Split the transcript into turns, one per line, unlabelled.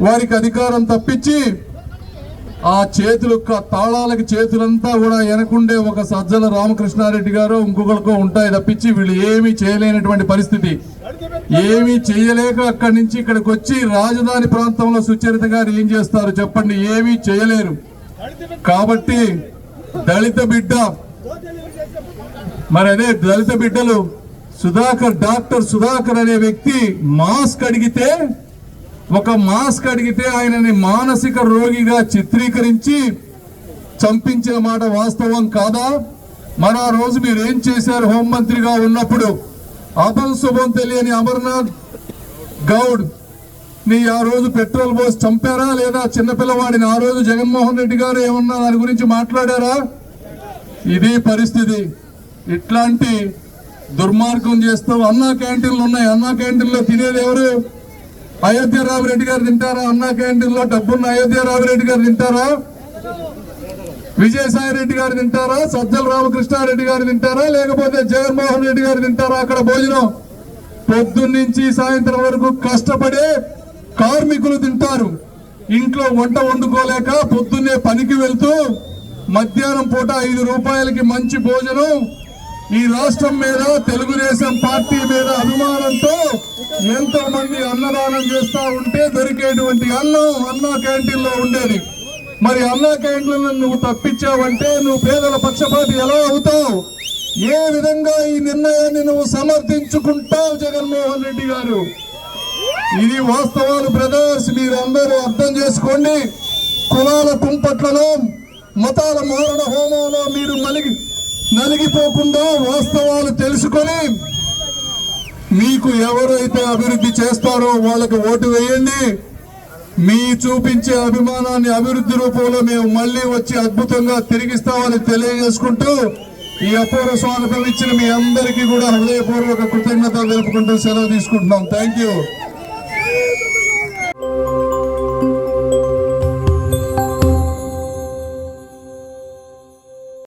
వారికి అధికారం తప్పించి ఆ చేతులు తాళాలకి చేతులంతా కూడా వెనకుండే ఒక సజ్జల రామకృష్ణారెడ్డి గారు ఇంకొకరికో ఉంటాయి తప్పించి వీళ్ళు ఏమీ చేయలేనటువంటి పరిస్థితి. ఏమీ చేయలేక అక్కడి నుంచి ఇక్కడికి వచ్చి రాజధాని ప్రాంతంలో సుచరిత గారు ఏం చేస్తారు చెప్పండి? ఏమీ చేయలేరు. కాబట్టి దళిత బిడ్డ, మరి అదే దళిత బిడ్డలు సుధాకర్, డాక్టర్ సుధాకర్ అనే వ్యక్తి మాస్క్ అడిగితే ఆయనని మానసిక రోగిగా చిత్రీకరించి చంపించిన మాట వాస్తవం కాదా? మన ఆ రోజు మీరు ఏం చేశారు? హోంమంత్రిగా ఉన్నప్పుడు అభం శుభం తెలియని అమర్నాథ్ గౌడ్ ని ఆ రోజు పెట్రోల్ పోసి చంపారా లేదా? చిన్నపిల్లవాడిని ఆ రోజు జగన్మోహన్ రెడ్డి గారు ఏమన్నా దాని గురించి మాట్లాడారా? ఇది పరిస్థితి. ఇట్లాంటి దుర్మార్గం చేస్తావు. అన్నా క్యాంటీన్లు ఉన్నాయి. అన్నా క్యాంటీన్లో తినేది ఎవరు? అయోధ్య రామిరెడ్డి గారు తింటారా? అన్నా క్యాంటీన్లో డబ్బున్న అయోధ్య రామిరెడ్డి గారు తింటారా? విజయసాయి రెడ్డి గారు తింటారా? సజ్జల రామకృష్ణారెడ్డి గారు తింటారా? లేకపోతే జగన్మోహన్ రెడ్డి గారు తింటారా? అక్కడ భోజనం పొద్దున్నుంచి సాయంత్రం వరకు కష్టపడే కార్మికులు తింటారు. ఇంట్లో వంట వండుకోలేక పొద్దున్నే పనికి వెళ్తూ మధ్యాహ్నం పూట 5 రూపాయలకి మంచి భోజనం ఈ రాష్ట్రం మీద, తెలుగుదేశం పార్టీ మీద అభిమానంతో ఎంతో మంది అన్నదానం చేస్తా ఉంటే దొరికేటువంటి అన్నం అన్నా క్యాంటీన్ లో ఉండేది. మరి అన్నా క్యాంటీన్ నువ్వు తప్పించావంటే నువ్వు పేదల పక్షపాతి ఎలా అవుతావు? ఏ విధంగా ఈ నిర్ణయాన్ని నువ్వు సమర్థించుకుంటావు జగన్మోహన్ రెడ్డి గారు? ఇది వాస్తవాలు బ్రదర్స్, మీరందరూ అర్థం చేసుకోండి. కులాల కుంపట్లలో, మతాల మారణ హోమంలో మీరు నలిగిపోకుండా వాస్తవాలు తెలుసుకొని మీకు ఎవరైతే అభివృద్ధి చేస్తారో వాళ్ళకి ఓటు వేయండి. మీ చూపించే అభిమానాన్ని అభివృద్ధి రూపంలో మేము మళ్ళీ వచ్చి అద్భుతంగా తిరిగిస్తామని తెలియజేసుకుంటూ ఈ అపూర్వ స్వాగతం ఇచ్చిన మీ అందరికీ కూడా హృదయపూర్వక కృతజ్ఞతలు తెలుపుకుంటూ సెలవు తీసుకుంటున్నాం. Thank you.